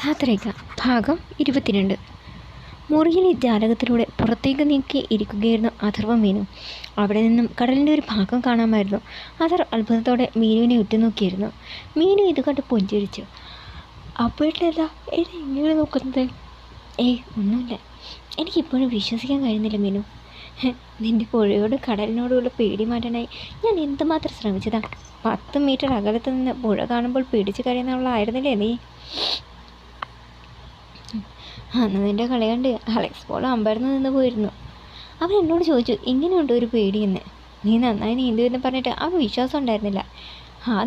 യാത്രയ്ക്ക ഭാഗം 22. മുറിയിലെ ജാലകത്തിലൂടെ പുറത്തേക്ക് നീക്കി ഇരിക്കുകയായിരുന്നു അഥർവ മീനു. അവിടെ നിന്നും കടലിൻ്റെ ഒരു ഭാഗം കാണാമായിരുന്നു. അഥർ അത്ഭുതത്തോടെ മീനുവിനെ ഉറ്റുനോക്കിയിരുന്നു. മീനു ഇത് കണ്ട് പുഞ്ചിരിച്ചു. അപ്പോഴല്ല എന്നെ എങ്ങനെ നോക്കുന്നത്? ഒന്നുമില്ല. എനിക്കിപ്പോഴും വിശ്വസിക്കാൻ കഴിയുന്നില്ല മീനു. നിൻ്റെ പുഴയോട് കടലിനോടുള്ള പേടി മാറ്റാനായി ഞാൻ എന്തുമാത്രം ശ്രമിച്ചതാ. 10 മീറ്റർ അകലത്ത് നിന്ന് പുഴ കാണുമ്പോൾ പിടിച്ചു കഴിയുന്നവളായിരുന്നില്ലേ നീ? അന്ന് നിൻ്റെ കളി കണ്ട് അലക്സ് പോൾ അമ്പരന്ന് നിന്ന് പോയിരുന്നു. അവൻ എന്നോട് ചോദിച്ചു ഇങ്ങനെയുണ്ട് ഒരു പേടിയെന്ന്. നീ നന്നായി നീന്തുമെന്ന് പറഞ്ഞിട്ട് അവൻ വിശ്വാസം ഉണ്ടായിരുന്നില്ല.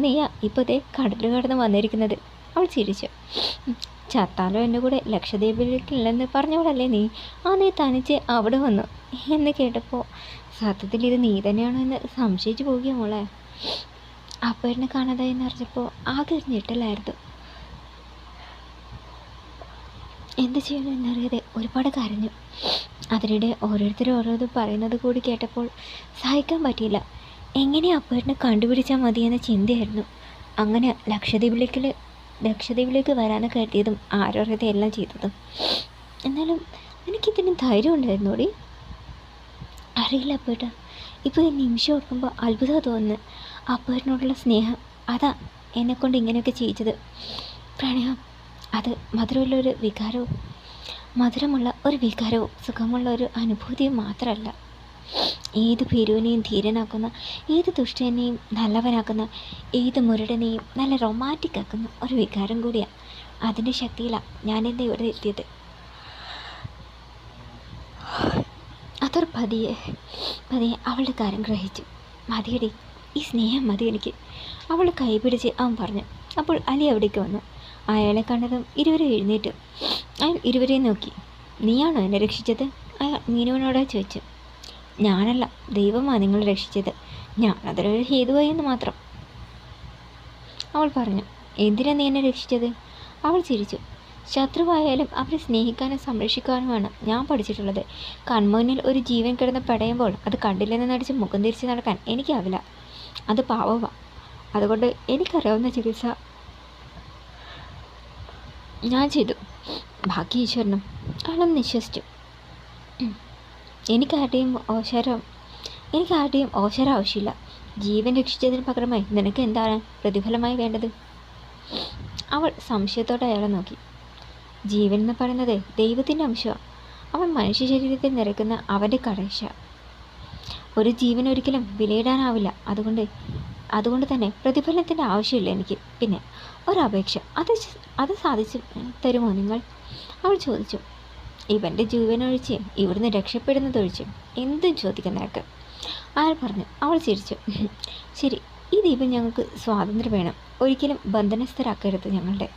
നീയാ ഇപ്പോഴത്തെ കടലിൽ കടന്ന് വന്നിരിക്കുന്നത്. അവൾ ചിരിച്ചു. ചത്താലോ എൻ്റെ കൂടെ ലക്ഷദ്വീപിലേക്കില്ലെന്ന് പറഞ്ഞവളല്ലേ നീ? നീ തനിച്ച് അവിടെ വന്നു എന്ന് കേട്ടപ്പോൾ സത്യത്തിൽ ഇത് നീ തന്നെയാണോ എന്ന് സംശയിച്ചു പോകുക മോളെ. അപ്പോൾ എന്നെ കാണാതായി എന്നറിഞ്ഞപ്പോൾ ആകെ ഒരു ഞെട്ടലായിരുന്നു. എന്ത് ചെയ്യണമെന്നറിയാതെ ഒരുപാട് കരഞ്ഞു. അതിനിടെ ഓരോരുത്തരും ഓരോന്നും പറയുന്നത് കൂടി കേട്ടപ്പോൾ സഹിക്കാൻ പറ്റിയില്ല. എങ്ങനെ അപ്പേട്ടനെ കണ്ടുപിടിച്ചാൽ മതിയെന്ന ചിന്തയായിരുന്നു. അങ്ങനെ ലക്ഷദ്വീപിലേക്ക് വരാനൊക്കെ കരുതിയതും ആരോഗ്യത്തെ എല്ലാം ചെയ്തതും. എന്നാലും എനിക്കിതിന് ധൈര്യം ഉണ്ടായിരുന്നോടി. അറിയില്ല അപ്പേട്ട, ഇപ്പോൾ ഈ നിമിഷം ഓർക്കുമ്പോൾ അത്ഭുതം തോന്നുന്നു. അപ്പേട്ടനോടുള്ള സ്നേഹം അതാ എന്നെക്കൊണ്ട് ഇങ്ങനെയൊക്കെ ചെയ്യിച്ചത്. പ്രണയം അത് മധുരമുള്ള ഒരു വികാരവും സുഖമുള്ള ഒരു അനുഭൂതിയും മാത്രമല്ല, ഏത് ഭീരുവിനെയും ധീരനാക്കുന്ന, ഏത് ദുഷ്ടനെയും നല്ലവനാക്കുന്ന, ഏത് മുരടനെയും നല്ല റൊമാൻറ്റിക് ആക്കുന്ന ഒരു വികാരം കൂടിയാണ്. അതിൻ്റെ ശക്തിയിലാണ് ഞാനിന്ന് ഇവിടെ എത്തിയത്. അതൊരു പതിയെ അവളുടെ കാര്യം ഗ്രഹിച്ചു. മതിയടി, ഈ സ്നേഹം മതി എനിക്ക്, അവൾ കൈപിടിച്ച് അവൻ പറഞ്ഞു. അപ്പോൾ അലി അവിടേക്ക് വന്നു. അയാളെ കണ്ടതും ഇരുവരും എഴുന്നേറ്റു. അയാൾ ഇരുവരെയും നോക്കി. നീയാണോ എന്നെ രക്ഷിച്ചത്? അയാൾ മീനുവിനോട് ചോദിച്ചു. ഞാനല്ല, ദൈവമാണ് നിങ്ങളെ രക്ഷിച്ചത്. ഞാനതൊരു ഹേതുവായി എന്ന് മാത്രം, അവൾ പറഞ്ഞു. എന്തിനാ നീ എന്നെ രക്ഷിച്ചത്? അവൾ ചിരിച്ചു. ശത്രുവായാലും അവരെ സ്നേഹിക്കാനും സംരക്ഷിക്കാനുമാണ് ഞാൻ പഠിച്ചിട്ടുള്ളത്. കൺമുന്നിൽ ഒരു ജീവൻ കിടന്ന് പടയുമ്പോൾ അത് കണ്ടില്ലെന്ന് നടിച്ച് മുഖം തിരിച്ച് നടക്കാൻ എനിക്കാവില്ല. അത് പാവമാണ്. അതുകൊണ്ട് എനിക്കറിയാവുന്ന ചികിത്സ ഞാൻ ചെയ്തു. ബാക്കി ഈശ്വരനും. അയാളും നിശ്വസിച്ചു. എനിക്കാരുടെയും ഓശാരം ആവശ്യമില്ല. ജീവൻ രക്ഷിച്ചതിന് പകരമായി നിനക്ക് എന്താണ് പ്രതിഫലമായി വേണ്ടത്? അവൾ സംശയത്തോടെ അയാളെ നോക്കി. ജീവൻ എന്ന് പറയുന്നത് ദൈവത്തിൻ്റെ അംശമാണ്. അവൻ മനുഷ്യ ശരീരത്തിൽ നിറയ്ക്കുന്ന അവൻ്റെ കടശ. ഒരു ജീവൻ ഒരിക്കലും വിലയിടാനാവില്ല. അതുകൊണ്ട് തന്നെ പ്രതിഫലത്തിൻ്റെ ആവശ്യമില്ല എനിക്ക്. പിന്നെ ഒരപേക്ഷ, അത് സാധിച്ചു തരുമോ നിങ്ങൾ? അവൾ ചോദിച്ചു. ഇവൻ്റെ ജീവനൊഴിച്ച് ഇവിടുന്ന് രക്ഷപ്പെടുന്നതൊഴിച്ച് എന്തും ചോദിക്കാൻ നിനക്ക്, അയാൾ പറഞ്ഞു. അവൾ ചിരിച്ചു. ശരി, ഈ ദ്വീപിൽ ഞങ്ങൾക്ക് സ്വാതന്ത്ര്യം വേണം. ഒരിക്കലും ബന്ധനസ്ഥരാക്കരുത് ഞങ്ങളുടെ.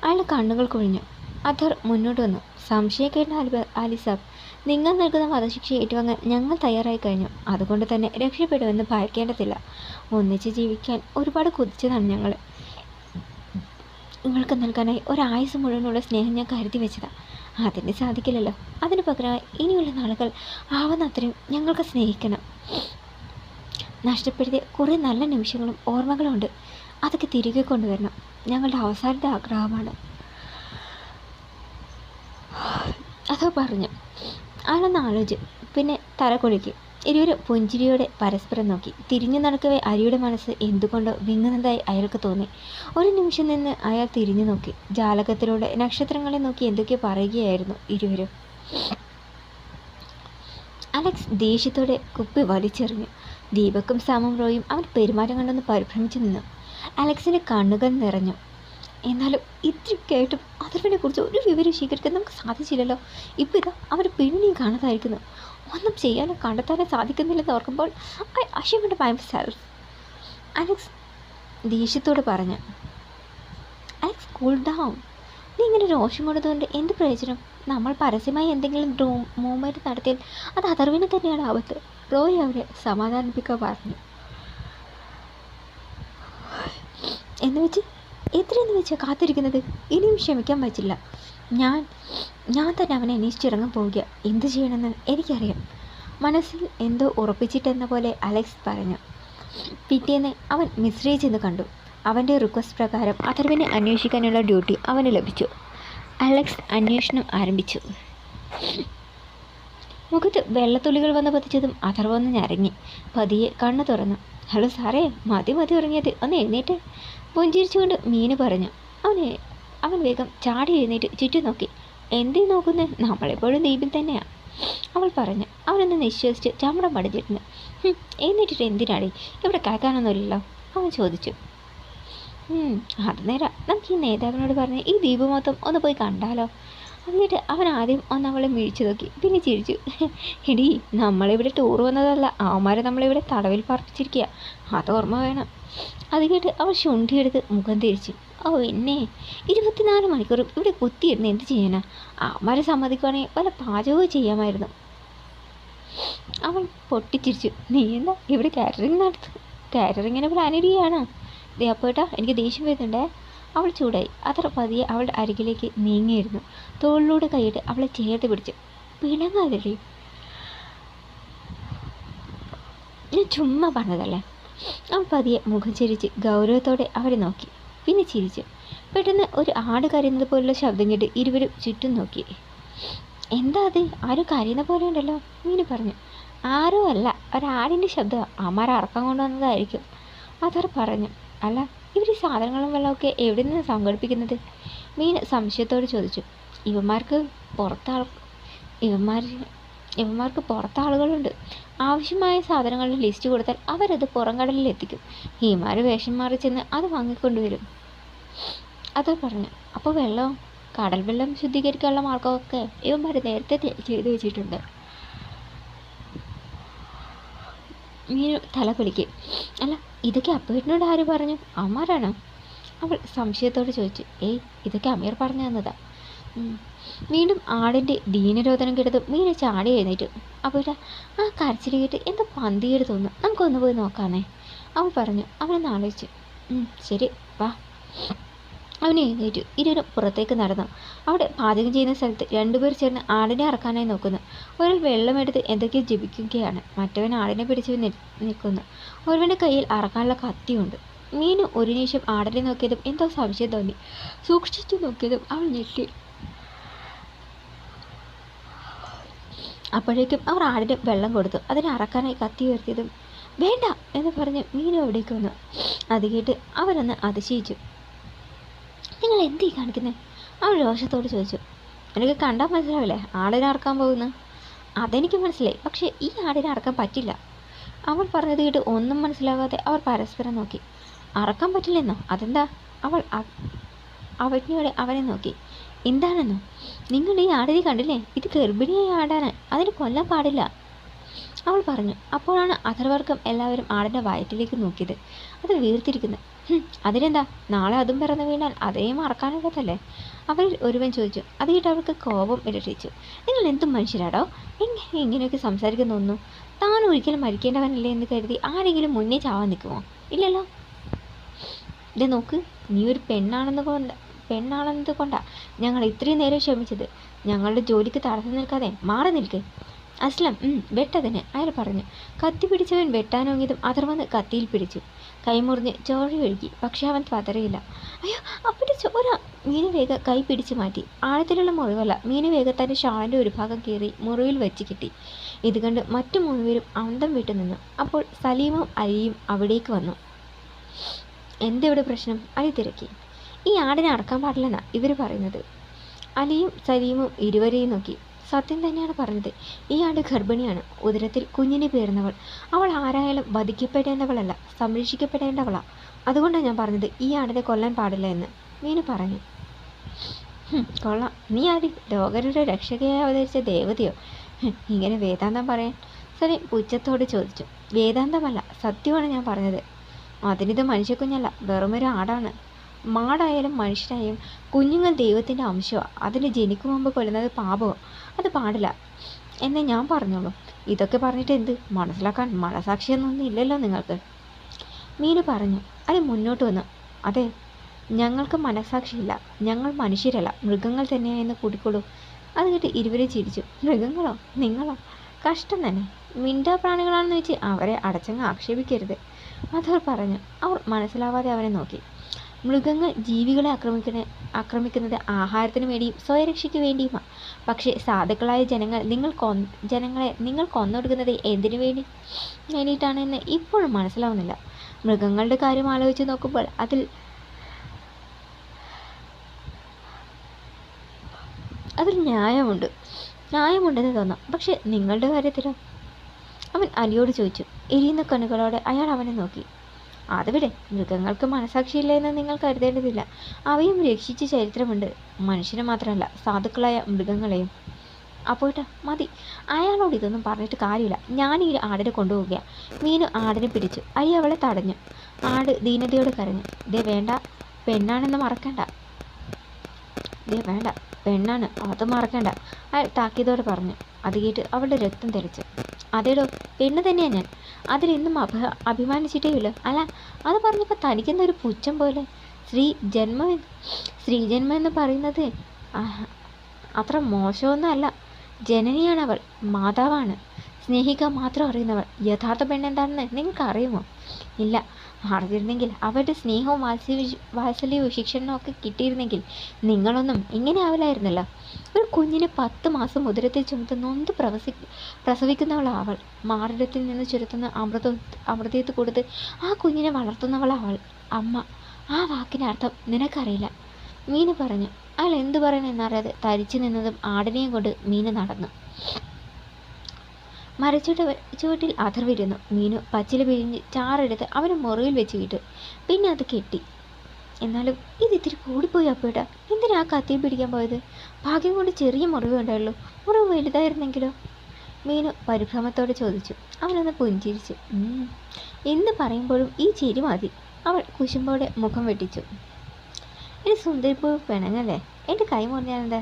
അയാളുടെ കണ്ണുകൾ കുഴിഞ്ഞു. അഥർ മുന്നോട്ട് വന്നു. സംശയിക്കേണ്ട അലി സാബ്, നിങ്ങൾ നൽകുന്ന വധശിക്ഷ ഏറ്റുവാങ്ങാൻ ഞങ്ങൾ തയ്യാറായി കഴിഞ്ഞു. അതുകൊണ്ട് തന്നെ രക്ഷപ്പെടുമെന്ന് ഭയക്കേണ്ടതില്ല. ഒന്നിച്ച് ജീവിക്കാൻ ഒരുപാട് കൊതിച്ചതാണ് ഞങ്ങൾ. നിങ്ങൾക്ക് നൽകാനായി ഒരായുസ് മുഴുവനുള്ള സ്നേഹം ഞാൻ കരുതി വെച്ചതാണ്. അതിന് സാധിക്കില്ലല്ലോ. അതിന് പകരമായി ഇനിയുള്ള നാളുകൾ ആവുന്നത്രയും ഞങ്ങൾക്ക് സ്നേഹിക്കണം. നഷ്ടപ്പെടുത്തിയ കുറേ നല്ല നിമിഷങ്ങളും ഓർമ്മകളും ഉണ്ട്. അതൊക്കെ തിരികെ കൊണ്ടുവരണം. ഞങ്ങളുടെ അവസാനത്തെ ആഗ്രഹമാണ്, അതോ പറഞ്ഞു. അയാളൊന്ന് ആലോചിച്ചു. പിന്നെ തല കുലുക്കി. ഇരുവരും പുഞ്ചിരിയോടെ പരസ്പരം നോക്കി. തിരിഞ്ഞു നടക്കവേ അരിയുടെ മനസ്സ് എന്തുകൊണ്ടോ വിങ്ങുന്നതായി അയാൾക്ക് തോന്നി. ഒരു നിമിഷം നിന്ന് അയാൾ തിരിഞ്ഞു നോക്കി. ജാലകത്തിലൂടെ നക്ഷത്രങ്ങളെ നോക്കി എന്തൊക്കെയോ പറയുകയായിരുന്നു ഇരുവരും. അലക്സ് ദേഷ്യത്തോടെ കുപ്പി വലിച്ചെറിഞ്ഞു. ദീപക്കും സാമും റോയും അവൻ പെരുമാറ്റം കണ്ടൊന്ന് പരിഭ്രമിച്ചു നിന്നു. അലക്സിൻ്റെ കണ്ണുകൾ നിറഞ്ഞു. എന്നാലും ഇത്രയൊക്കെയായിട്ടും അഥർവിനെ കുറിച്ച് ഒരു വിവരം ശേഖരിക്കാൻ നമുക്ക് സാധിച്ചില്ലല്ലോ. ഇപ്പോൾ ഇതാ അവൻ്റെ പെണ്ണിനെയും കാണാതായിരിക്കുന്നു. ഒന്നും ചെയ്യാനോ കണ്ടെത്താനോ സാധിക്കുന്നില്ലെന്ന് ഓർക്കുമ്പോൾ I ashamed by myself, Alex ദേഷ്യത്തോട് പറഞ്ഞു. Alex, cool down. നീ ഇങ്ങനെ രോഷം കൊണ്ടതുകൊണ്ട് എന്ത് പ്രയോജനം? നമ്മൾ പരസ്യമായി എന്തെങ്കിലും മൂവ്മെൻറ്റ് നടത്തിയാൽ അത് അഥർവിനെ തന്നെയാണ് ആപത്ത്. റോയ് അവരെ സമാധാനിപ്പിക്കാൻ പറഞ്ഞു. എത്രയെന്ന് വെച്ചാൽ കാത്തിരിക്കുന്നത്? ഇനിയും ക്ഷമിക്കാൻ പറ്റില്ല. ഞാൻ തന്നെ അവനെ അന്വേഷിച്ചിറങ്ങാൻ പോവുക. എന്ത് ചെയ്യണമെന്ന് എനിക്കറിയാം, മനസ്സിൽ എന്തോ ഉറപ്പിച്ചിട്ടെന്ന പോലെ അലക്സ് പറഞ്ഞു. പിറ്റേന്ന് അവൻ മിസ്രയെ ചെന്ന് കണ്ടു. അവൻ്റെ റിക്വസ്റ്റ് പ്രകാരം അഥർവിനെ അന്വേഷിക്കാനുള്ള ഡ്യൂട്ടി അവന് ലഭിച്ചു. അലക്സ് അന്വേഷണം ആരംഭിച്ചു. മുഖത്ത് വെള്ളത്തുള്ളികൾ വന്ന് പതിച്ചതും അഥർവൊന്ന് ഞരങ്ങി പതിയെ കണ്ണു തുറന്നു. ഹലോ സാറേ, മതി ഉറങ്ങിയത്, ഒന്ന് എഴുന്നേറ്റ്, പുഞ്ചിരിച്ചുകൊണ്ട് മീന് പറഞ്ഞു. അവൻ വേഗം ചാടി എഴുന്നേറ്റ് ചുറ്റും നോക്കി. എന്തേ നോക്കുന്നത്? നമ്മളെപ്പോഴും ദ്വീപിൽ തന്നെയാണ്, അവൾ പറഞ്ഞു. അവനൊന്ന് നിശ്വസിച്ച് ചമ്മടം പടിച്ചിരുന്നു. എഴുന്നേറ്റിട്ട് എന്തിനാടി, ഇവിടെ കേൾക്കാനൊന്നുമില്ലല്ലോ, അവൻ ചോദിച്ചു. അത് നേരം, നമുക്ക് ഈ നേതാവിനോട് പറഞ്ഞ് ഈ ദ്വീപ് മൊത്തം ഒന്ന് പോയി കണ്ടാലോ? എന്നിട്ട് അവൻ ആദ്യം ഒന്ന് അവളെ മിഴിച്ചു നോക്കി, പിന്നെ ചിരിച്ചു. എടീ, നമ്മളിവിടെ ടൂർ വന്നതല്ല, അവന്മാരെ നമ്മളിവിടെ തടവിൽ പാർപ്പിച്ചിരിക്കുക, അത് ഓർമ്മ വേണം. അത് കേട്ട് അവൾ ശുണ്ഠിയെടുത്ത് മുഖം തിരിച്ചു. ഓ എന്നെ, 24 മണിക്കൂറും ഇവിടെ കുത്തിയിരുന്ന് എന്ത് ചെയ്യാനാ? അവന്മാരെ സമ്മതിക്കുവാണെങ്കിൽ വല്ല പാചകവും ചെയ്യാമായിരുന്നു. അവൾ പൊട്ടിച്ചിരിച്ചു. നീ എന്താ ഇവിടെ കാറ്ററിങ്ങിന് പ്ലാൻ ഇടുകയാണോ? ദേപ്പോട്ടാ, എനിക്ക് ദേഷ്യം വരുന്നുണ്ടേ, അവൾ ചൂടായി. അത്ര പതിയെ അവളുടെ അരികിലേക്ക് നീങ്ങിയിരുന്നു. തോളിലൂടെ കൈയിട്ട് അവളെ ചേർത്ത് പിടിച്ചു. പിണങ്ങാതില്ലേ, ഞാൻ ചുമ്മാ പറഞ്ഞതല്ലേ. അവൾ പതിയെ മുഖം ചിരിച്ച് ഗൗരവത്തോടെ അവരെ നോക്കി, പിന്നെ ചിരിച്ചു. പെട്ടെന്ന് ഒരു ആട് കരയുന്നത് പോലുള്ള ശബ്ദം കേട്ട് ഇരുവരും ചുറ്റും നോക്കി. എന്താ അത്, ആരും കരയുന്ന പോലെ ഉണ്ടല്ലോ, മീനു പറഞ്ഞു. ആരും അല്ല, ഒരാടിൻ്റെ ശബ്ദമാണ്, അമ്മാരെ അറക്കം കൊണ്ടുവന്നതായിരിക്കും, അഥർ പറഞ്ഞു. അല്ല, ഇവർ ഈ സാധനങ്ങളും വെള്ളമൊക്കെ എവിടെ നിന്ന് സംഘടിപ്പിക്കുന്നത്? മീൻ സംശയത്തോട് ചോദിച്ചു. ഇവന്മാർക്ക് പുറത്ത് ആളുകളുണ്ട്. ആവശ്യമായ സാധനങ്ങളുടെ ലിസ്റ്റ് കൊടുത്താൽ അവരത് പുറം കടലിൽ എത്തിക്കും. ഈമാർ വേഷം മാറി ചെന്ന് അത് വാങ്ങിക്കൊണ്ടുവരും, അത് പറഞ്ഞു. അപ്പോൾ വെള്ളം, കടൽ വെള്ളം ശുദ്ധീകരിക്കാനുള്ള മാർഗമൊക്കെ ഇവന്മാർ നേരത്തെ ചെയ്തു വെച്ചിട്ടുണ്ട്. മീൻ തല കുലുക്കി. അല്ല, ഇതൊക്കെ അപ്പേട്ടിനോട് ആര് പറഞ്ഞു? അമ്മാരാണോ? അവൾ സംശയത്തോട് ചോദിച്ചു. ഇതൊക്കെ അമീർ പറഞ്ഞു തന്നതാ. വീണ്ടും ആടിൻ്റെ ദീനരോധനം കേട്ടതും മീനെ ചാടി എഴുന്നേറ്റു. അപ്പോൾ ആ കരച്ചിൽ കേട്ട് എന്താ പന്തിയേട് തോന്നുന്നു, നമുക്കൊന്ന് പോയി നോക്കാന്നേ, അവൾ പറഞ്ഞു. അവനൊന്ന് ആലോചിച്ചു. ശരി, വാ. അവൻ എഴുന്നേറ്റു. ഇരുവരും പുറത്തേക്ക് നടന്നു. അവിടെ പാചകം ചെയ്യുന്ന സ്ഥലത്ത് രണ്ടുപേർ ചേർന്ന് ആടിനെ അറക്കാനായി നോക്കുന്നു. ഒരാൾ വെള്ളമെടുത്ത് എന്തൊക്കെയോ ജപിക്കുകയാണ്, മറ്റവൻ ആടിനെ പിടിച്ച് നിൽക്കുന്നു. ഒരുവൻ്റെ കയ്യിൽ അറക്കാനുള്ള കത്തിയുണ്ട്. മീനു ഒരു നിമിഷം ആടിനെ നോക്കിയതും എന്തോ സംശയം തോന്നി. സൂക്ഷിച്ചു നോക്കിയതും അവൾ ഞെട്ടി. അപ്പോഴേക്കും അവർ ആടിന് വെള്ളം കൊടുത്തു. അതിനെ അറക്കാനായി കത്തി ഉയർത്തിയതും വേണ്ട എന്ന് പറഞ്ഞ് മീനു അവിടേക്ക് വന്നു. അത് കേട്ട് അവരൊന്ന് അതിശയിച്ചു. നിങ്ങൾ എന്തീ കാണിക്കുന്നത്? അവൾ രോഷത്തോട് ചോദിച്ചു. എനിക്ക് കണ്ടാൽ മനസ്സിലാവില്ലേ ആടിനെ അറക്കാൻ പോകുന്നു? അതെനിക്ക് മനസ്സിലായി, പക്ഷേ ഈ ആടിനെ അറക്കാൻ പറ്റില്ല. അവൾ പറഞ്ഞത് കേട്ട് ഒന്നും മനസ്സിലാകാതെ അവർ പരസ്പരം നോക്കി. അറക്കാൻ പറ്റില്ലെന്നോ? അതെന്താ? അവൾ അവജ്ഞയോടെ അവനെ നോക്കി. എന്താണെന്നോ? നിങ്ങൾ ഈ ആടിനെ കണ്ടില്ലേ? ഇത് ഗർഭിണിയായ ആടാണ്, അതിന് കൊല്ലാൻ പാടില്ല, അവൾ പറഞ്ഞു. അപ്പോഴാണ് അഥർവർഗം എല്ലാവരും ആടിൻ്റെ വയറ്റിലേക്ക് നോക്കിയത്. അത് വീർത്തിരിക്കുന്നു. അതിനെന്താ, നാളെ അതും പിറന്നു വീണാൽ അതേയും മറക്കാനുള്ളതല്ലേ, അവരിൽ ഒരുവൻ ചോദിച്ചു. അത് കേട്ട് അവൾക്ക് കോപം ഇരട്ടിച്ചു. നിങ്ങൾ എന്തും മനുഷ്യരാടോ, എങ്ങനെ ഇങ്ങനെയൊക്കെ സംസാരിക്കാൻ തോന്നുന്നു? താൻ ഒരിക്കലും മരിക്കേണ്ടവനല്ലേ എന്ന് കരുതി ആരെങ്കിലും മുന്നേ ചാവാൻ നിൽക്കുമോ? ഇല്ലല്ലോ. ഇത് നോക്ക്, നീ ഒരു പെണ്ണാണെന്നത് കൊണ്ടാ ഞങ്ങൾ ഇത്രയും നേരം ക്ഷമിച്ചത്. ഞങ്ങളുടെ ജോലിക്ക് തടസ്സം നിൽക്കാതെ മാറി നിൽക്ക്. അസ്ലം, വെട്ടതിന്, അയാൾ പറഞ്ഞു. കത്തി പിടിച്ചവൻ വെട്ടാനോങ്ങിയതും അഥർവന്ന് കത്തിയിൽ പിടിച്ചു. കൈമുറിഞ്ഞ് ചോര ഒഴുകി, പക്ഷെ അവൻ പതറിയില്ല. അയ്യോ, അവിടെ ചോര! മീനു വേഗം കൈ പിടിച്ചു മാറ്റി. ആഴത്തിലുള്ള മുറിവല്ല, മീനു വേഗം തൻ്റെ ഷാളിൻ്റെ ഒരു ഭാഗം കീറി മുറിവിൽ വെച്ച് കിട്ടി. ഇത് കണ്ട് മറ്റു 3 പേരും അന്തം വിട്ടു നിന്നു. അപ്പോൾ സലീമും അലിയും അവിടേക്ക് വന്നു. എന്തെവിടെ പ്രശ്നം? അലി തിരക്കി. ഈ ആടിനെ അടക്കാൻ പാടില്ലെന്നാ ഇവർ പറയുന്നത്. അലിയും സലീമും ഇരുവരെയും നോക്കി. സത്യം തന്നെയാണ് പറഞ്ഞത്. ഈ ആട് ഗർഭിണിയാണ്, ഉദരത്തിൽ കുഞ്ഞിനെ പേരുന്നവൾ. അവൾ ആരായാലും വധിക്കപ്പെടേണ്ടവളല്ല, സംരക്ഷിക്കപ്പെടേണ്ടവളാ. അതുകൊണ്ടാണ് ഞാൻ പറഞ്ഞത് ഈ ആടിനെ കൊല്ലാൻ പാടില്ല എന്ന്, മീനു പറഞ്ഞു. കൊള്ളാം, നീ ആര്, ലോകരുടെ രക്ഷകയായി അവതരിച്ച ദേവതയോ? ഇങ്ങനെ വേദാന്തം പറയാൻ? സലീം പുച്ഛത്തോട് ചോദിച്ചു. വേദാന്തമല്ല, സത്യമാണ് ഞാൻ പറഞ്ഞത്. അതിനിത് മനുഷ്യക്കുഞ്ഞല്ല, വെറുമൊരു ആടാണ്. മാടായാലും മനുഷ്യരായാലും കുഞ്ഞുങ്ങൾ ദൈവത്തിൻ്റെ അംശമാണ്. അതിന് ജനിക്കും മുമ്പ് കൊല്ലുന്നത് പാപമോ? അത് പാടില്ല എന്നേ ഞാൻ പറഞ്ഞോളൂ. ഇതൊക്കെ പറഞ്ഞിട്ട് എന്ത്? മനസ്സിലാക്കാൻ മനസാക്ഷിയൊന്നും ഇല്ലല്ലോ നിങ്ങൾക്ക്, മീനു പറഞ്ഞു. അത് മുന്നോട്ട് വന്നു. അതെ, ഞങ്ങൾക്ക് മനസാക്ഷിയില്ല, ഞങ്ങൾ മനുഷ്യരല്ല, മൃഗങ്ങൾ തന്നെയായെന്ന് കൂട്ടിക്കോളൂ. അത് കേട്ട് ഇരുവരും ചിരിച്ചു. മൃഗങ്ങളോ? നിങ്ങളോ? കഷ്ടം തന്നെ. മിണ്ടാപ്രാണികളാണെന്ന് വെച്ച് അവരെ അടച്ചങ്ങ് ആക്ഷേപിക്കരുത്, അഥർ പറഞ്ഞു. അവർ മനസ്സിലാവാതെ അവനെ നോക്കി. മൃഗങ്ങൾ ജീവികളെ ആക്രമിക്കുന്നത് ആഹാരത്തിന് വേണ്ടിയും സ്വയരക്ഷയ്ക്ക് വേണ്ടിയുമാണ്. പക്ഷേ സാധുക്കളായ ജനങ്ങളെ നിങ്ങൾ കൊന്നൊടുക്കുന്നത് എന്തിനു വേണ്ടിയിട്ടാണെന്ന് ഇപ്പോഴും മനസ്സിലാവുന്നില്ല. മൃഗങ്ങളുടെ കാര്യം ആലോചിച്ച് നോക്കുമ്പോൾ അതിൽ ന്യായമുണ്ടെന്ന് തോന്നാം. പക്ഷെ നിങ്ങളുടെ കാര്യത്തിലോ? അവൻ അലിയോട് ചോദിച്ചു. എരിയുന്ന കണ്ണുകളോടെ അയാൾ അവനെ നോക്കി. അതുവിടെ, മൃഗങ്ങൾക്ക് മനസാക്ഷിയില്ല എന്ന് നിങ്ങൾ കരുതേണ്ടതില്ല. അവയും രക്ഷിച്ച ചരിത്രമുണ്ട്. മനുഷ്യനെ മാത്രമല്ല, സാധുക്കളായ മൃഗങ്ങളെയും. അപ്പോട്ടാ മതി, അയാളോട് ഇതൊന്നും പറഞ്ഞിട്ട് കാര്യമില്ല. ഞാൻ ഈ ആടിനെ കൊണ്ടുപോവുകയാണ്. മീനു ആടിനെ പിടിച്ചു. അരി അവളെ തടഞ്ഞു. ആട് ദീനതയോട് കരഞ്ഞു. വേണ്ട, പെണ്ണാണെന്ന് മറക്കണ്ട. വേണ്ട, പെണ്ണാണ്, അത് മറക്കണ്ട, അയാൾ താക്കീതോടെ പറഞ്ഞു. അത് കേട്ട് അവളുടെ രക്തം തെളിച്ചു. അതേടോ, പെണ്ണ് തന്നെയാണ് ഞാൻ. അതിലെന്നും അഭിമാനിച്ചിട്ടേ ഇല്ല. അല്ല, അത് പറഞ്ഞപ്പോൾ തനിക്കെന്തൊരു പുച്ഛം പോലെ. സ്ത്രീജന്മം എന്ന് പറയുന്നത് അത്ര മോശമൊന്നും അല്ല. ജനനിയാണ് അവൾ, മാതാവാണ്. സ്നേഹിക്കാൻ മാത്രം അറിയുന്നവൾ. യഥാർത്ഥ പെണ്ണെന്താണെന്ന് നിങ്ങൾക്ക് അറിയുമോ? ഇല്ല. അറിഞ്ഞിരുന്നെങ്കിൽ അവരുടെ സ്നേഹവും വാത്സല്യവും ശിക്ഷണവും ഒക്കെ കിട്ടിയിരുന്നെങ്കിൽ നിങ്ങളൊന്നും ഇങ്ങനെ ആവില്ലായിരുന്നല്ലോ. ഒരു കുഞ്ഞിനെ 10 മാസം ഉദരത്തിൽ ചുമത്ത് നൊന്ത് പ്രസവിക്കുന്നവളാവൾ. മാറിടത്തിൽ നിന്ന് ചുരത്തുന്ന അമൃതത്ത് കൊടുത്ത് ആ കുഞ്ഞിനെ വളർത്തുന്നവളാവൾ. അമ്മ. ആ വാക്കിൻ്റെ അർത്ഥം നിനക്കറിയില്ല. മീനു പറഞ്ഞു. അയാൾ എന്തു പറയണമെന്നറിയാതെ തരിച്ചു നിന്നതും ആടിനെയും കൊണ്ട് മീനു നടന്നു. ചുവട്ടിൽ അതിർവിരുന്നു. മീനു പച്ചില പിഴിഞ്ഞ് ചാറെടുത്ത് അവന് മുറിയിൽ വെച്ച് വിട്ടു. പിന്നെ അത് കെട്ടി. എന്നാലും ഇതിത്തിരി കൂടിപ്പോയി അപ്പേട്ടാ. എന്തിനാ കത്തിയിൽ പിടിക്കാൻ പോയത്? ഭാഗ്യം കൊണ്ട് ചെറിയ മുറിവ് ഉണ്ടായുള്ളൂ. മുറിവ് വലുതായിരുന്നെങ്കിലോ? മീനു പരിഭ്രമത്തോടെ ചോദിച്ചു. അവനൊന്ന് പുഞ്ചിരിച്ചു. എന്ന് പറയുമ്പോഴും ഈ ചിരി മതി. അവൾ കുശുമ്പോടെ മുഖം വെട്ടിച്ചു. എൻ്റെ സുന്ദരിപ്പൂ പെണങ്ങല്ലേ? എൻ്റെ കൈ മുറിഞ്ഞാലെന്താ?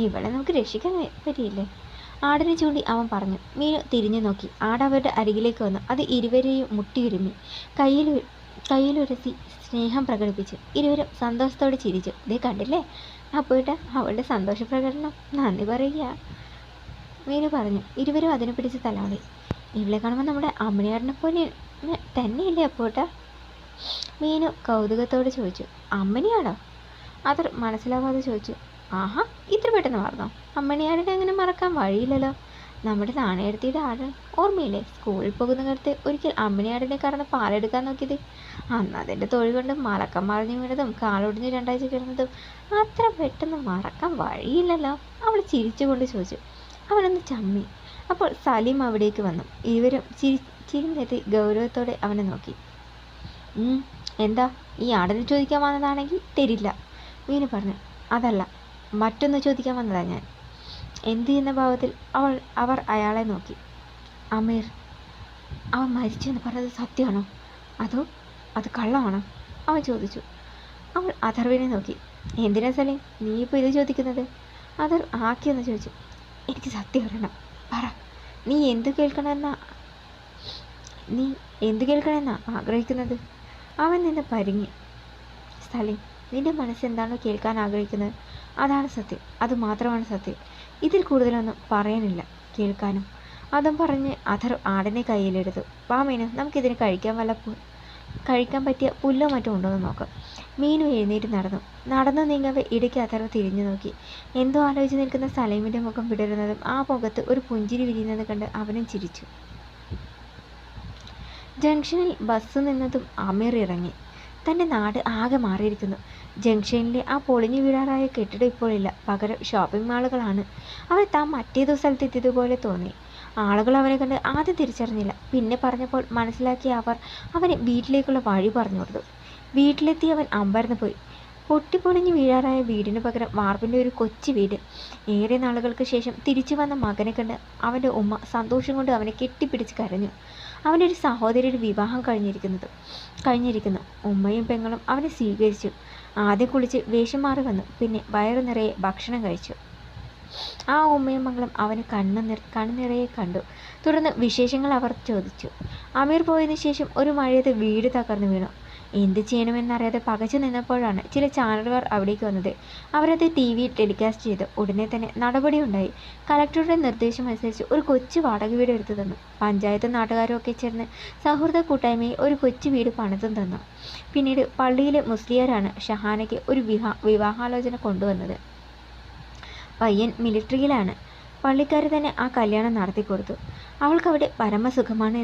ഇവളെ നമുക്ക് രക്ഷിക്കാൻ പറ്റിയില്ലേ? ആടിനെ ചൂണ്ടി അവൻ പറഞ്ഞു. മീനു തിരിഞ്ഞു നോക്കി. ആട് അവരുടെ അരികിലേക്ക് വന്നു. അത് ഇരുവരെയും മുട്ടിയുരുമ്മി കയ്യിലുരത്തി സ്നേഹം പ്രകടിപ്പിച്ചു. ഇരുവരും സന്തോഷത്തോടെ ചിരിച്ചു. കണ്ടില്ലേ അപ്പോയിട്ട് അവളുടെ സന്തോഷ പ്രകടനം? നന്ദി പറയുക, മീനു പറഞ്ഞു. ഇരുവരും അതിനെ പിടിച്ച് തലാടി. ഇവളെ കാണുമ്പോൾ നമ്മുടെ അമ്മണിയാടിനെ പോലെ തന്നെയല്ലേ അപ്പോട്ടാ? മീനു കൗതുകത്തോടെ ചോദിച്ചു. അമ്മണിയാടോ? അതർ മനസ്സിലാവാതെ ചോദിച്ചു. ആഹാ, ഇത്ര പെട്ടെന്ന് മറന്നോ? അമ്മണിയാടിനെ അങ്ങനെ മറക്കാൻ വഴിയില്ലല്ലോ. നമ്മുടെ നാണയടുത്തിയുടെ ആടാണ്. ഓർമ്മയില്ലേ? സ്കൂളിൽ പോകുന്ന കാലത്ത് ഒരിക്കൽ അമ്മണിയാടിനെ കറന്ന് പാലെടുക്കാൻ നോക്കിയത്. അന്ന് അതിൻ്റെ തൊഴിൽ കൊണ്ട് മലക്കം മറിഞ്ഞു വീണതും കാലൊടിഞ്ഞ് 2 ആഴ്ച കിടന്നതും അത്ര പെട്ടെന്ന് മറക്കാൻ വഴിയില്ലല്ലോ. അവൾ ചിരിച്ചുകൊണ്ട് ചോദിച്ചു. അവനൊന്ന് ചമ്മി. അപ്പോൾ സലീം അവിടേക്ക് വന്നു. ഇരുവരും ചിരിഞ്ഞെത്തി ഗൗരവത്തോടെ അവനെ നോക്കി. എന്താ, ഈ ആടിനെ ചോദിക്കാൻ വന്നതാണെങ്കിൽ തരില്ല, മീനു പറഞ്ഞു. അതല്ല, മറ്റൊന്ന് ചോദിക്കാൻ വന്നതാ ഞാൻ. എന്ത് ചെയ്യുന്ന ഭാവത്തിൽ അവർ അയാളെ നോക്കി. അമീർ, അവൻ മരിച്ചു എന്ന് പറഞ്ഞത് സത്യമാണോ അതോ അത് കള്ളമാണോ? അവൻ ചോദിച്ചു. അവൾ അഥർവിനെ നോക്കി. എന്തിനാ സലീം നീ ഇപ്പോൾ ഇത് ചോദിക്കുന്നത്? അഥർ ആക്കിയെന്ന് ചോദിച്ചു. എനിക്ക് സത്യം അറിയണം, പറ. നീ എന്ത് കേൾക്കണമെന്നാ ആഗ്രഹിക്കുന്നത്? അവൻ നിന്ന് പരിങ്ങി. സലീം, നിന്റെ മനസ്സെന്താണോ കേൾക്കാൻ ആഗ്രഹിക്കുന്നത് അതാണ് സത്യം. അതുമാത്രമാണ് സത്യം. ഇതിൽ കൂടുതലൊന്നും പറയാനില്ല, കേൾക്കാനും. അതും പറഞ്ഞ് അഥർ ആടിനെ കയ്യിലെടുത്തു. വാ മീനു, നമുക്കിതിന് കഴിക്കാൻ പറ്റിയ പുല്ലോ മറ്റോ ഉണ്ടോയെന്ന് നോക്കാം. മീനു എഴുന്നേറ്റ് നടന്നു നീങ്ങവേ ഇടയ്ക്ക് അഥർ തിരിഞ്ഞു നോക്കി. എന്തോ ആലോചിച്ച് നിൽക്കുന്ന സലീമിൻ്റെ മുഖം വിടരുന്നതും ആ മുഖത്ത് ഒരു പുഞ്ചിരി വിരിയുന്നത് കണ്ട് അവനും ചിരിച്ചു. ജംഗ്ഷനിൽ ബസ് നിന്നതും അമീർ ഇറങ്ങി. തൻ്റെ നാട് ആകെ മാറിയിരിക്കുന്നു. ജംഗ്ഷനിലെ ആ പൊളിഞ്ഞു വീഴാറായ കെട്ടിടം ഇപ്പോഴില്ല, പകരം ഷോപ്പിംഗ് മാളുകളാണ്. അവൻ താൻ മറ്റേതോ സ്ഥലത്തെത്തിയതുപോലെ തോന്നി. ആളുകൾ അവനെ കണ്ട് ആദ്യം തിരിച്ചറിഞ്ഞില്ല. പിന്നെ പറഞ്ഞപ്പോൾ മനസ്സിലാക്കിയ അവനെ വീട്ടിലേക്കുള്ള വഴി പറഞ്ഞു കൊടുത്തു. വീട്ടിലെത്തി അവൻ അമ്പരന്ന് പോയി. പൊട്ടിപ്പൊളിഞ്ഞ് വീഴാറായ വീടിന് പകരം വാർപ്പിൻ്റെ ഒരു കൊച്ചു വീട്. ഏറെ നാളുകൾക്ക് ശേഷം തിരിച്ചു വന്ന മകനെ കണ്ട് അവൻ്റെ ഉമ്മ സന്തോഷം കൊണ്ട് അവനെ കെട്ടിപ്പിടിച്ച് കരഞ്ഞു. അവൻ്റെ ഒരു സഹോദരിയുടെ വിവാഹം കഴിഞ്ഞിരിക്കുന്നു. ഉമ്മയും പെങ്ങളും അവനെ സ്വീകരിച്ചു. ആദ്യം കുളിച്ച് വേഷം മാറി വന്നു. പിന്നെ വയറു നിറയെ ഭക്ഷണം കഴിച്ചു. ആ ഉമ്മയും മകളും അവന് കണ്ണു നിറയെ കണ്ടു. തുടർന്ന് വിശേഷങ്ങൾ അവർ ചോദിച്ചു. അമീർ പോയതിനു ശേഷം ഒരു മഴയത്ത് വീട് തകർന്നു വീണു. എന്ത് ചെയ്യണമെന്നറിയാതെ പകച്ചു നിന്നപ്പോഴാണ് ചില ചാനലുകാർ അവിടേക്ക് വന്നത്. അവരത് TV ടെലികാസ്റ്റ് ചെയ്തു. ഉടനെ തന്നെ നടപടിയുണ്ടായി. കളക്ടറുടെ നിർദ്ദേശമനുസരിച്ച് ഒരു കൊച്ചു വാടക വീട് എടുത്തു തന്നു. പഞ്ചായത്തും നാട്ടുകാരും ഒക്കെ ചേർന്ന് സൗഹൃദ കൂട്ടായ്മയിൽ ഒരു കൊച്ചു വീട് പണിതും തന്നു. പിന്നീട് പള്ളിയിലെ മുസ്ലിയാരാണ് ഷഹാനയ്ക്ക് ഒരു വിവാഹാലോചന കൊണ്ടുവന്നത്. പയ്യൻ മിലിട്ടറിയിലാണ്. പള്ളിക്കാർ തന്നെ ആ കല്യാണം നടത്തിക്കൊടുത്തു. അവൾക്കവിടെ പരമസുഖമാണ്.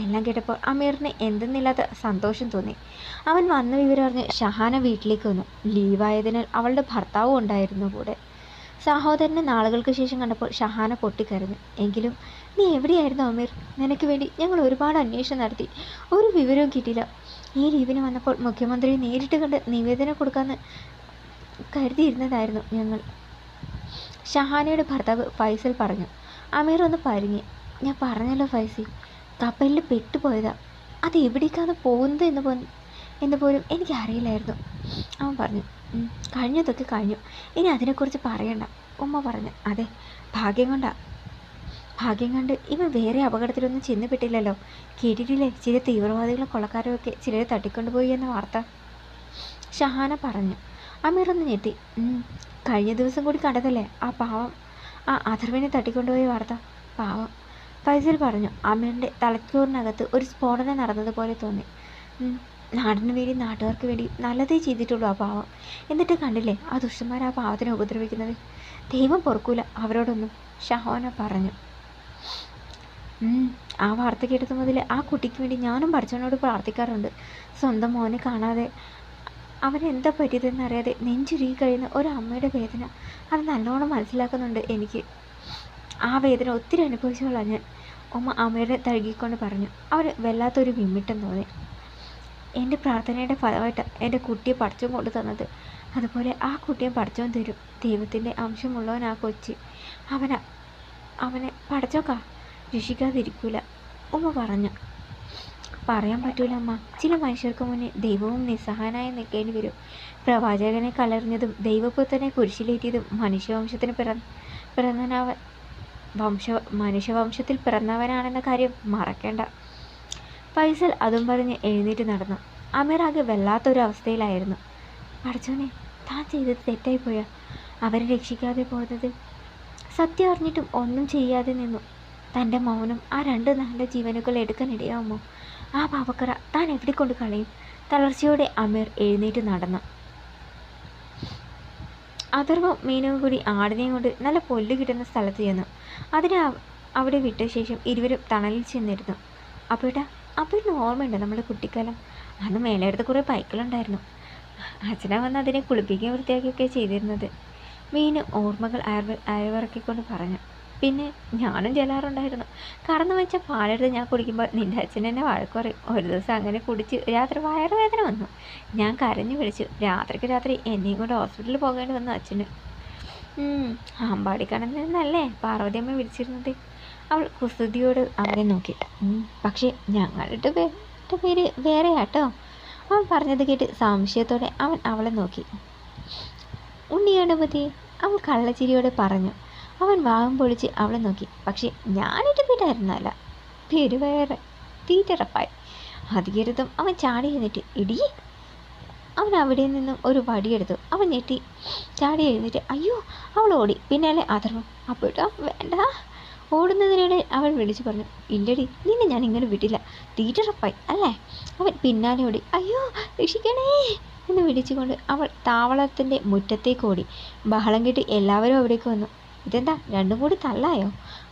എല്ലാം കേട്ടപ്പോൾ അമീറിന് എന്തെന്നില്ലാത്ത സന്തോഷം തോന്നി. അവൻ വന്ന വിവരം അറിഞ്ഞ് ഷഹാന വീട്ടിലേക്ക് വന്നു. ലീവായതിനാൽ അവളുടെ ഭർത്താവും ഉണ്ടായിരുന്നു കൂടെ. സഹോദരനെ നാളുകൾക്ക് ശേഷം കണ്ടപ്പോൾ ഷഹാന പൊട്ടിക്കരഞ്ഞു. എങ്കിലും നീ എവിടെയായിരുന്നു അമീർ? നിനക്ക് വേണ്ടി ഞങ്ങൾ ഒരുപാട് അന്വേഷണം നടത്തി, ഒരു വിവരവും കിട്ടിയില്ല. ഈ ലീവിന് വന്നപ്പോൾ മുഖ്യമന്ത്രിയെ നേരിട്ട് കണ്ട് നിവേദനം കൊടുക്കാമെന്ന് കരുതിയിരുന്നതായിരുന്നു ഞങ്ങൾ. ഷഹാനയുടെ ഭർത്താവ് ഫൈസൽ പറഞ്ഞു. അമീർ ഒന്ന് പരിങ്ങി. ഞാൻ പറഞ്ഞല്ലോ ഫൈസി, കപ്പലിൽ പെട്ടുപോയതാ. അത് എവിടേക്കാണ് പോകുന്നത് എന്ന് പോലും എനിക്കറിയില്ലായിരുന്നു. അവൻ പറഞ്ഞു. കഴിഞ്ഞതൊക്കെ കഴിഞ്ഞു, ഇനി അതിനെക്കുറിച്ച് പറയണ്ട, ഉമ്മ പറഞ്ഞു. അതെ, ഭാഗ്യം കണ്ട് ഇവൻ വേറെ അപകടത്തിലൊന്നും ചെന്നുപെട്ടില്ലല്ലോ. കേട്ടിട്ടില്ലേ ചില തീവ്രവാദികളും കൊള്ളക്കാരും ഒക്കെ ചിലരെ തട്ടിക്കൊണ്ടുപോയി എന്ന വാർത്ത? ഷഹാന പറഞ്ഞു. അമീർ ഒന്ന് ഞെട്ടി. കഴിഞ്ഞ ദിവസം കൂടി കണ്ടതല്ലേ ആ അഥർവിനെ തട്ടിക്കൊണ്ടുപോയ വാർത്ത? പാവം, ഫൈസൽ പറഞ്ഞു. അമീറിൻ്റെ തലച്ചോറിനകത്ത് ഒരു സ്ഫോടനം നടന്നതുപോലെ തോന്നി. നാടിന് വേണ്ടി നാട്ടുകാർക്ക് വേണ്ടി നല്ലതേ ചെയ്തിട്ടുള്ളൂ ആ പാവം. എന്നിട്ട് കണ്ടില്ലേ ആ ദുഷ്ടന്മാർ ആ പാവത്തിനെ ഉപദ്രവിക്കുന്നത്? ദൈവം പൊറുക്കൂല അവരോടൊന്നും, ഷഹാന പറഞ്ഞു. ആ വാർത്ത കേട്ടത് മുതൽ ആ കുട്ടിക്ക് വേണ്ടി ഞാനും പഠിച്ചവനോട് പ്രാർത്ഥിക്കാറുണ്ട്. സ്വന്തം മോനെ കാണാതെ അവനെന്താ പറ്റിയതെന്നറിയാതെ നെഞ്ചുരുകി കഴിയുന്ന ഒരു അമ്മയുടെ വേദന അത് നല്ലോണം മനസ്സിലാക്കുന്നുണ്ട് എനിക്ക്. ആ വേദന ഒത്തിരി അനുഭവിച്ചോളാം ഞാൻ, ഉമ്മ അമ്മയുടെ തഴുകിക്കൊണ്ട് പറഞ്ഞു. അവന് വല്ലാത്തൊരു വിമ്മിട്ടം തോന്നി. എൻ്റെ പ്രാർത്ഥനയുടെ ഫലമായിട്ട് എൻ്റെ കുട്ടിയെ പഠിച്ചോൻ കൊണ്ടു തന്നത്. അതുപോലെ ആ കുട്ടിയെ പഠിച്ചോൻ തരും. ദൈവത്തിൻ്റെ അംശമുള്ളവൻ ആ കൊച്ചി. അവനെ പഠിച്ചോക്കാ രക്ഷിക്കാതിരിക്കൂല, ഉമ്മ പറഞ്ഞു. പറയാൻ പറ്റൂല അമ്മ. ചില മനുഷ്യർക്ക് മുന്നേ ദൈവവും നിസ്സഹായനായി നിൽക്കേണ്ടി വരും. പ്രവാചകനെ കളറിഞ്ഞതും ദൈവപുത്രനെ കുരിശിലേറ്റിയതും മനുഷ്യവംശത്തിൽ പിറന്നവനാണെന്ന കാര്യം മറക്കേണ്ട. ഫൈസൽ അതും പറഞ്ഞ് എഴുന്നേറ്റ് നടന്നു. അമീർ ആകെ വല്ലാത്തൊരു അവസ്ഥയിലായിരുന്നു. പഠിച്ചോനെ, താൻ ചെയ്തത് തെറ്റായിപ്പോയാ അവരെ രക്ഷിക്കാതെ പോയത്? സത്യം അറിഞ്ഞിട്ടും ഒന്നും ചെയ്യാതെ നിന്നു. തൻ്റെ മൗനം ആ 2 നല്ല ജീവനുകൾ എടുക്കാനിടയാവുമോ? ആ പാവക്കറ താൻ എവിടെ കൊണ്ട് കളയും? തളർച്ചയോടെ അമീർ എഴുന്നേറ്റ് നടന്നു. അഥർവും മീനവും കൂടി ആടിനെയും കൊണ്ട് നല്ല പൊല്ല് കിട്ടുന്ന സ്ഥലത്ത് ചെന്നു. അതിനെ അവിടെ വിട്ട ശേഷം ഇരുവരും തണലിൽ ചെന്നിരുന്നു. അപ്പോഴേട്ടന് ഓർമ്മയുണ്ട് നമ്മുടെ കുട്ടിക്കാലം? അന്ന് മേലെടുത്ത് കുറേ പൈക്കളുണ്ടായിരുന്നു. അച്ഛനാ വന്ന് അതിനെ കുളിപ്പിക്കുകയും വൃത്തിയാക്കിയൊക്കെ ചെയ്തിരുന്നത്. മീന് ഓർമ്മകൾ അയവിറക്കിക്കൊണ്ട് പറഞ്ഞു. പിന്നെ ഞാനും ചെല്ലാറുണ്ടായിരുന്നു. കറന്നു വെച്ച പാലെടുത്ത് ഞാൻ കുടിക്കുമ്പോൾ നിൻ്റെ അച്ഛൻ എന്നെ വഴക്ക് പറയും. ഒരു ദിവസം അങ്ങനെ കുടിച്ച് രാത്രി വയറുവേദന വന്നു. ഞാൻ കരഞ്ഞു വിളിച്ചു. രാത്രിക്ക് രാത്രി എന്നെയും കൊണ്ട് ഹോസ്പിറ്റലിൽ പോകേണ്ടി വന്നു അച്ഛന്. അമ്പാടിക്കടലിൽ നിന്നല്ലേ പാർവതിയമ്മ വിളിച്ചിരുന്നത്? അവൾ കുസൃതിയോട് അവനെ നോക്കി. പക്ഷേ ഞങ്ങളുടെ പേര് വേറെയാട്ടോ. അവൻ പറഞ്ഞത് കേട്ട് സംശയത്തോടെ അവൻ അവളെ നോക്കി. ഉണ്ണിയുടെ അവൾ കള്ളച്ചിരിയോടെ പറഞ്ഞു. അവൻ വാഹം പൊളിച്ച് അവളെ നോക്കി. പക്ഷേ ഞാനിട്ട് പേരായിരുന്നല്ല, പേര് വേറെ. തീറ്ററപ്പായി അധികരുതും അവൻ ചാടി എഴുന്നേറ്റ്. ഇടി! അവൻ അവിടെ നിന്നും ഒരു വടിയെടുത്തു. അവൻ ഞെട്ടി ചാടി എഴുന്നേറ്റ്. അയ്യോ! അവൾ ഓടി. പിന്നാലെ അഥർവം. അപ്പോഴാ വേണ്ട. ഓടുന്നതിനിടെ അവൾ വിളിച്ചു പറഞ്ഞു. ഇല്ലടി, നിന്നെ ഞാൻ ഇങ്ങനെ വിട്ടില്ല. തീറ്ററപ്പായി അല്ലേ? അവൻ പിന്നാലെ ഓടി. അയ്യോ രക്ഷിക്കണേ എന്ന് വിളിച്ചുകൊണ്ട് അവൾ താവളത്തിൻ്റെ മുറ്റത്തേക്ക് ഓടി. ബഹളം കേട്ട് എല്ലാവരും അവിടേക്ക് വന്നു. ഇതെന്താ രണ്ടും കൂടി തള്ളായോ?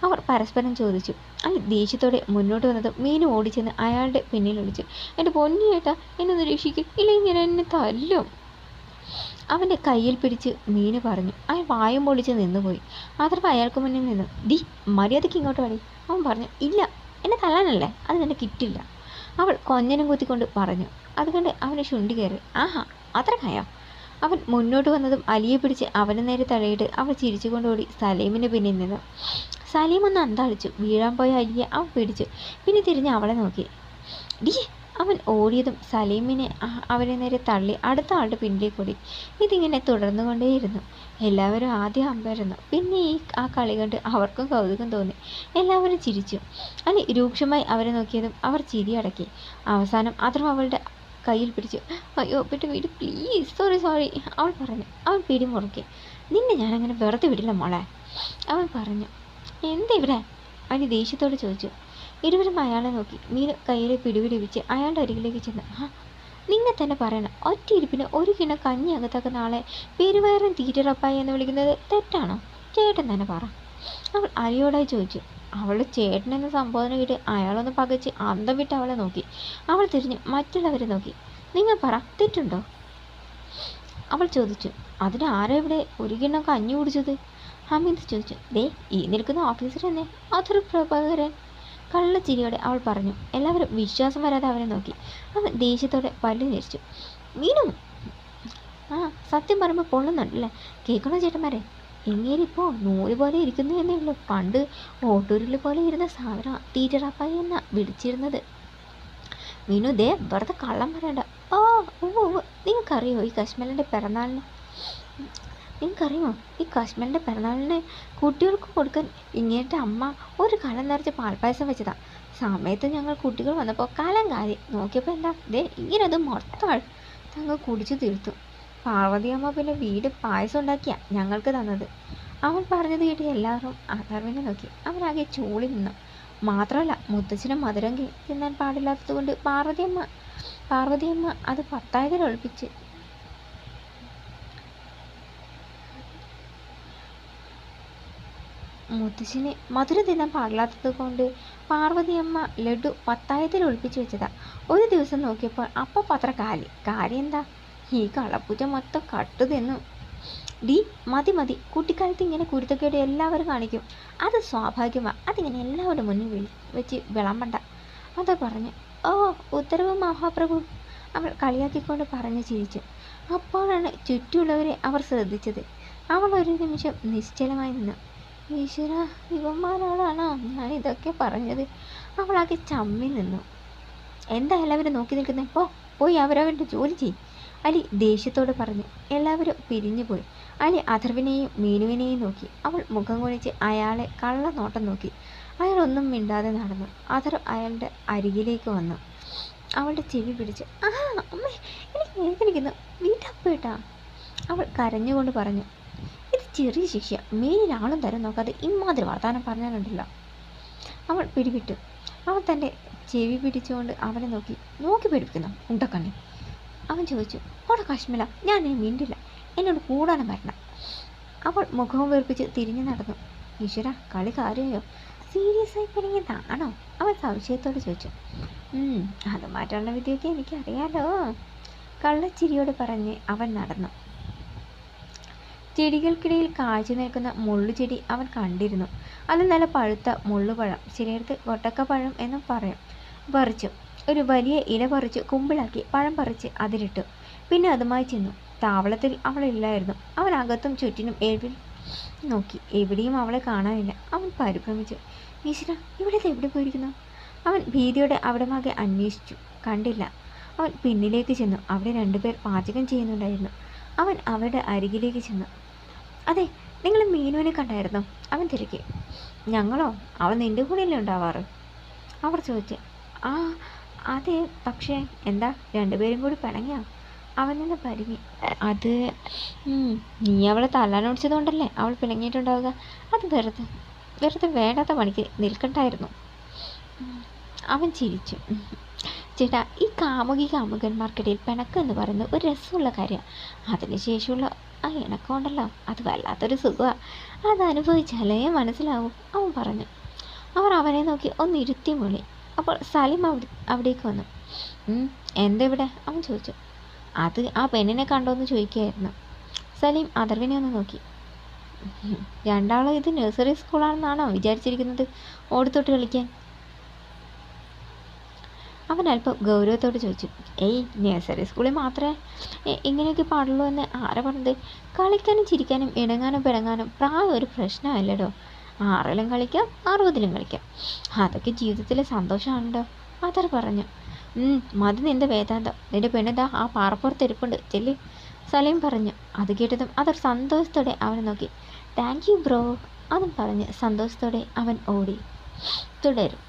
അവർ പരസ്പരം ചോദിച്ചു. അയാൾ ദേഷ്യത്തോടെ മുന്നോട്ട് വന്നതും മീനു ഓടിച്ചെന്ന് അയാളുടെ പിന്നിൽ വിളിച്ചു. എൻ്റെ പൊന്നിയേട്ടാ, എന്നൊന്ന് രക്ഷിക്കും, ഇല്ലെങ്കിൽ ഞാൻ എന്നെ തല്ലും. അവൻ്റെ കയ്യിൽ പിടിച്ച് മീന് പറഞ്ഞു. അയാൾ വായും പൊളിച്ച് നിന്നുപോയി. അഥർവ അയാൾക്ക് മുന്നിൽ നിന്നു. ഡി, മര്യാദയ്ക്ക് ഇങ്ങോട്ട് വാടി. അവൻ പറഞ്ഞു. ഇല്ല, എന്നെ തല്ലാനല്ലേ, അത് നിനക്ക് കിട്ടില്ല. അവൾ കൊഞ്ഞനും കുത്തിക്കൊണ്ട് പറഞ്ഞു. അതുകൊണ്ട് അവന് ശുണ്ടി കയറി. ആഹാ, അത്ര കയോ? അവൻ മുന്നോട്ട് വന്നതും അലിയെ പിടിച്ച് അവന് നേരെ തടയിട്ട് അവൾ ചിരിച്ചുകൊണ്ടോടി സലീമിന് പിന്നിൽ നിന്നു. സലീം ഒന്ന് അന്താളിച്ചു. വീഴാൻ പോയ അലിയെ അവൻ പിടിച്ചു. പിന്നെ തിരിഞ്ഞ് അവളെ നോക്കി. ഡി, അവൻ ഓടിയതും സലീമിനെ അവരെ നേരെ തള്ളി അടുത്ത ആളുടെ പിന്നിലേക്ക് ഓടി. ഇതിങ്ങനെ തുടർന്നുകൊണ്ടേയിരുന്നു. എല്ലാവരും ആദ്യം അമ്പരന്നു. പിന്നെ ആ കളി കണ്ട് അവർക്കും കൗതുകം തോന്നി. എല്ലാവരും ചിരിച്ചു. അലി രൂക്ഷമായി അവരെ നോക്കിയതും അവർ ചിരി അടക്കി. അവസാനം അഥർവ അവളുടെ കയ്യിൽ പിടിച്ചു. അയ്യോ വിട്ട് വീട് പ്ലീസ്, സോറി അവൾ പറഞ്ഞു. അവൻ പിടിമുറുക്കി. നിന്നെ ഞാനങ്ങനെ വെറുതെ വിടില്ല മോളെ, അവൻ പറഞ്ഞു. എന്താ ഇവിടെ, അലി ദേഷ്യത്തോട് ചോദിച്ചു. ഇരുവരും അയാളെ നോക്കി. മീനു കയ്യിലെ പിടിപിടിപ്പിച്ച് അയാളുടെ അരികിലേക്ക് ചെന്ന്, നിങ്ങൾ തന്നെ പറയണം, ഒറ്റ ഇരിപ്പിന് ഒരു കിണ്ണം കഞ്ഞി അകത്താക്കുന്ന ആളെ പെരുവയറും തീറ്ററപ്പായി എന്ന് വിളിക്കുന്നത് തെറ്റാണോ? ചേട്ടൻ തന്നെ പറ, അവൾ അലിയോടായി ചോദിച്ചു. അവളുടെ ചേട്ടൻ എന്ന സംബോധന കേട്ട് അയാളൊന്ന് പകച്ച് അന്തം വിട്ട് അവളെ നോക്കി. അവൾ തിരിഞ്ഞ് മറ്റുള്ളവരെ നോക്കി. നിങ്ങൾ പറ, തെറ്റുണ്ടോ? അവൾ ചോദിച്ചു. അതിന് ആരാ ഇവിടെ ഒരു കിണ്ണം കഞ്ഞി കുടിച്ചത്? ഹമീദ് ചോദിച്ചു. ദേ ഈ നിൽക്കുന്ന ഓഫീസർ തന്നെ, അതൊരു പ്രഭാകരൻ, കള്ളച്ചിരിയോടെ അവൾ പറഞ്ഞു. എല്ലാവരും വിശ്വാസം വരാതെ അവനെ നോക്കി. അവൻ ദേഷ്യത്തോടെ പല്ല് ഞെരിച്ചു. മീനു, സത്യം പറയുമ്പോൾ പൊള്ളുന്നുണ്ടല്ലേ? കേൾക്കണോ ചേട്ടന്മാരെ? എങ്ങേരിപ്പോൾ നൂല് പോലെ ഇരിക്കുന്നു എന്നേ ഉള്ളൂ. പണ്ട് ഓട്ടൂരിൽ പോലെ ഇരുന്ന സാധനം ടീച്ചറപ്പായി എന്നാ വിളിച്ചിരുന്നത്. മീനു ദേ വെറുതെ കള്ളം പറയണ്ട. നിങ്ങൾക്കറിയോ ഈ കശ്മീരിൻ്റെ പിറന്നാളിന് കുട്ടികൾക്ക് കൊടുക്കാൻ ഇങ്ങേറ്റ അമ്മ ഒരു കലം നിറച്ച് പാൽപ്പായസം വെച്ചതാ. സമയത്ത് ഞങ്ങൾ കുട്ടികൾ വന്നപ്പോൾ കലം കാരി നോക്കിയപ്പോൾ എന്താ ദേ ഇങ്ങനെ അത് മൊത്തം തങ്ങ് കുടിച്ചു തീർത്തു. പാർവതി അമ്മ പിന്നെ വീട് പായസം ഉണ്ടാക്കിയ ഞങ്ങൾക്ക് തന്നത്. അവൻ പറഞ്ഞത് കേട്ട് എല്ലാവരും അഥർവിനെ നോക്കി. അവനാകെ ചൂളി നിന്നു. മാത്രമല്ല മുത്തച്ഛന് മധുരം തിന്നാൻ പാടില്ലാത്തത് കൊണ്ട് പാർവതിയമ്മ അത് പത്തായതിൽ ഒളിപ്പിച്ച് മുത്തശ്ശിന് മധുരം തിന്നാൻ പാടില്ലാത്തത് കൊണ്ട് പാർവതിയമ്മ ലഡു പത്തായത്തിൽ ഒളിപ്പിച്ച് വെച്ചതാ. ഒരു ദിവസം നോക്കിയപ്പോൾ അപ്പം പത്ര കാര്യം എന്താ, ഈ കളപ്പൂച്ച മൊത്തം കട്ടു തിന്നു. മതി കുട്ടിക്കാലത്ത് ഇങ്ങനെ കുരുത്തക്കേട് എല്ലാവരും കാണിക്കും, അത് സ്വാഭാവികമാണ്. അതിങ്ങനെ എല്ലാവരുടെ മുന്നിൽ വെച്ച് വിളമ്പണ്ട, അതാ പറഞ്ഞു. ഉത്തരവ് മഹാപ്രഭു, അവൾ കളിയാക്കിക്കൊണ്ട് പറഞ്ഞു ചിരിച്ചു. അപ്പോഴാണ് ചുറ്റുമുള്ളവരെ അവർ ശ്രദ്ധിച്ചത്. അവൾ ഒരു നിമിഷം നിശ്ചലമായി നിന്നു. ഈശ്വര, ഇവന്മാരോടാണോ ഞാൻ ഇതൊക്കെ പറഞ്ഞത്? അവളാകെ ചമ്മി നിന്നു. എന്താ എല്ലാവരും നോക്കി നിൽക്കുന്നത്? പോയി അവരവരുടെ ജോലി ചെയ്യും, അലി ദേഷ്യത്തോട് പറഞ്ഞു. എല്ലാവരും പിരിഞ്ഞു പോയി. അലി അഥർവിനെയും മീനുവിനെയും നോക്കി. അവൾ മുഖം കുനിച്ച് അയാളെ കള്ള നോട്ടം നോക്കി. അയാൾ ഒന്നും മിണ്ടാതെ നടന്നു. അഥർ അയാളുടെ അരികിലേക്ക് വന്നു. അവളുടെ ചെവി പിടിച്ച്, അമ്മേ എനിക്ക് വേദനിക്കുന്നു, വീട്ടപ്പേട്ടാ, അവൾ കരഞ്ഞുകൊണ്ട് പറഞ്ഞു. ഇത് ചെറിയ ശിക്ഷ, മീനിനാളും തരം നോക്കാതെ ഇമാതിരി വർത്താനം പറഞ്ഞാലുണ്ടല്ലോ. അവൾ പിടിവിട്ടു. അവൾ തൻ്റെ ചെവി പിടിച്ചുകൊണ്ട് അവനെ നോക്കി പേടിപ്പിക്കുന്നു ഉണ്ടക്കണ്ണി. അവൻ ചോദിച്ചു. ഓടെ കാശ്മീല, ഞാൻ ഇനി മിണ്ടില്ല, എന്നോട് കൂടാനും വരണം. അവൾ മുഖവും വീർപ്പിച്ച് തിരിഞ്ഞു നടന്നു. ഈശ്വര, കളി കാര്യമായോ? സീരിയസ് ആയി പിണങ്ങിയതാണോ? അവൻ സംശയത്തോട് ചോദിച്ചു. അത് മാറ്റാനുള്ള വിദ്യയൊക്കെ എനിക്കറിയാലോ, കള്ളച്ചിരിയോട് പറഞ്ഞ് അവൻ നടന്നു. ചെടികൾക്കിടയിൽ കാഴ്ച നിൽക്കുന്ന മുള്ളുചെടി അവൻ കണ്ടിരുന്നു. അത് നല്ല പഴുത്ത മുള്ളുപഴം, ചിലയിടത്ത് കൊട്ടക്കപ്പഴം എന്നും പറയും. പറിച്ചു. ഒരു വലിയ ഇല പറിച്ച് കുമ്പിളാക്കി പഴം പറിച്ച് അതിലിട്ടു. പിന്നെ അതുമായി ചെന്നു. താവളത്തിൽ അവളില്ലായിരുന്നു. അവൻ അകത്തും ചുറ്റിനും നോക്കി. എവിടെയും അവളെ കാണാനില്ല. അവൻ പരിഭ്രമിച്ചു. ഈശ്വര, ഇവിടെ എവിടെ പോയിരിക്കുന്നു? അവൻ ഭീതിയോടെ അവിടമാകെ അന്വേഷിച്ചു. കണ്ടില്ല. അവൻ പിന്നിലേക്ക് ചെന്നു. അവിടെ രണ്ടുപേർ പാചകം ചെയ്യുന്നുണ്ടായിരുന്നു. അവൻ അവരുടെ അരികിലേക്ക് ചെന്നു. അതെ, നിങ്ങൾ മീനുവിനെ കണ്ടായിരുന്നോ? അവൻ തിരക്കി. ഞങ്ങളോ? അവൻ നിൻ്റെ കൂടെയല്ലേ ഉണ്ടാവാറ്? അവർ ചോദിച്ചു. അതെ, പക്ഷേ എന്താ രണ്ടുപേരും കൂടി പിണങ്ങിയോ? അവൻ നിന്ന് പരിങ്ങി. അത് നീ അവളെ തല്ലാനോടിച്ചതുകൊണ്ടല്ലേ അവൾ പിണങ്ങിയിട്ടുണ്ടാവുക. അത് വെറുതെ വേണ്ടാത്ത പണിക്ക് നിൽക്കണ്ടായിരുന്നു. അവൻ ചിരിച്ചു. ചേട്ടാ, ഈ കാമുകന്മാർക്കിടയിൽ പിണക്കം എന്ന് പറയുന്നത് ഒരു രസമുള്ള കാര്യമാണ്. അതിനുശേഷമുള്ള ആ ഇണക്കം ഉണ്ടല്ലോ, അത് വല്ലാത്തൊരു സുഖമാണ്. അത് അനുഭവിച്ചാലേ മനസ്സിലാവും, അവൻ പറഞ്ഞു. അവർ അവനെ നോക്കി ഒന്ന് ഇരുത്തി മൂളി. അപ്പോൾ സലീം അവിടേക്ക് വന്നു. എന്തെവിടെ? അവൻ ചോദിച്ചു. അത് ആ പെണ്ണിനെ കണ്ടോന്ന് ചോദിക്കുകയായിരുന്നു. സലീം അഥർവിനെ ഒന്ന് നോക്കി. രണ്ടാളും ഇത് നഴ്സറി സ്കൂളാണെന്നാണോ വിചാരിച്ചിരിക്കുന്നത്, ഓടിത്തൊട്ട് കളിക്കാൻ? അവൻ അല്പം ഗൗരവത്തോട് ചോദിച്ചു. നഴ്സറി സ്കൂളിൽ മാത്രമേ ഇങ്ങനെയൊക്കെ പാടുള്ളൂ എന്ന് ആരാ പറഞ്ഞത്? കളിക്കാനും ചിരിക്കാനും ഇണങ്ങാനും പിണങ്ങാനും പ്രായം ഒരു പ്രശ്നമല്ലടോ. 6ലും കളിക്കാം, 60ലും കളിക്കാം. അതൊക്കെ ജീവിതത്തിലെ സന്തോഷമാണല്ലോ, അഥർ പറഞ്ഞു. മതി നിന്റെ വേദാന്തം. നിന്റെ പെണ്ണിതാ ആ പാറപ്പുറത്ത് ഇരിപ്പുണ്ട്, ചെല്ലി, സലീം പറഞ്ഞു. അത് കേട്ടതും അദർ സന്തോഷത്തോടെ അവനെ നോക്കി. താങ്ക് യു ബ്രോ, അതും പറഞ്ഞ് സന്തോഷത്തോടെ അവൻ ഓടി. തുടരും.